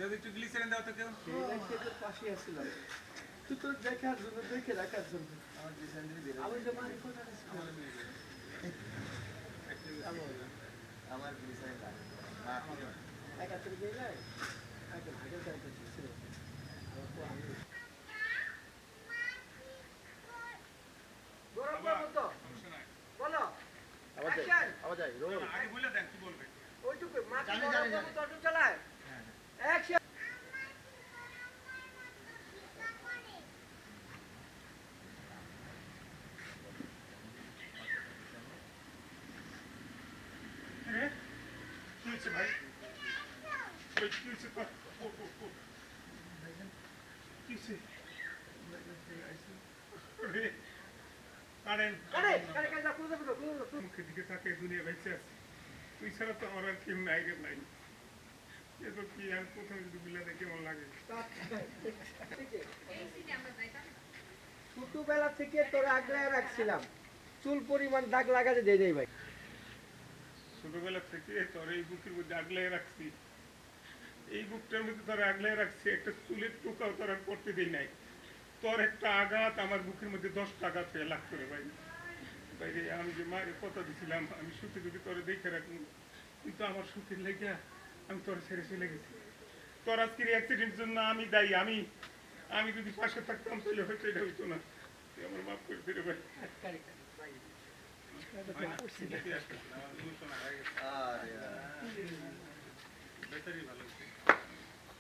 যদি একটু গ্লিসারিন দাও তো কেউ। সেটার পাশে আসছিলাম তুই তো দেখার জন্য দেখে রাখার জন্য আমার গ্লিসারিন দিবি বের আমি যে মারি কোথা আমার গ্লিসারিন লাগে। একাত্তর জায়গায় একটা ভাগের দায়িত্ব ছিল আবার যাই রোল আগে বলে দেন কি বলবে। ওইটুকু মাটি অটো চালায় অ্যাকশন কি হচ্ছে ভাই? ওই কি হচ্ছে তো? কি হচ্ছে? কারেন্ট মুখের দিকে তাকে দুনিয়া বেঁচে আছে। তুই ছাড়া তো আমার আর কেউ নাই রে নাই। এ তো কি আর প্রথমে যদি বিলাতে কেমন লাগে। ছোটবেলা থেকে তোর আগলায় রাখছিলাম চুল পরিমাণ দাগ লাগাতে দিয়ে দেই ভাই ছোটবেলা থেকে তোর এই বুকের মধ্যে আগলে রাখছি। এই বুকটার মধ্যে তোর আগলে রাখছি, একটা চুলের টুকাও তোর আর করতে দিই নাই। তোর একটা আঘাত আমার বুকের মধ্যে 10টা আঘাত হয়ে লাগতো রে ভাই। বাইরে আমি যে মায়ের কথা দিছিলাম আমি সুখে যদি তোরে দেখে রাখবো, কিন্তু আমার সুখের লেগে আমি তোর ছেড়ে চলে গেছি। তোর আজকের অ্যাক্সিডেন্টের জন্য আমি দায়ী। আমি যদি পাশে থাকতাম তাহলে হয়তো এটা হইতো না। তুই আমার মাফ করে দিলে ভাই। বেটারই ভালো হচ্ছে।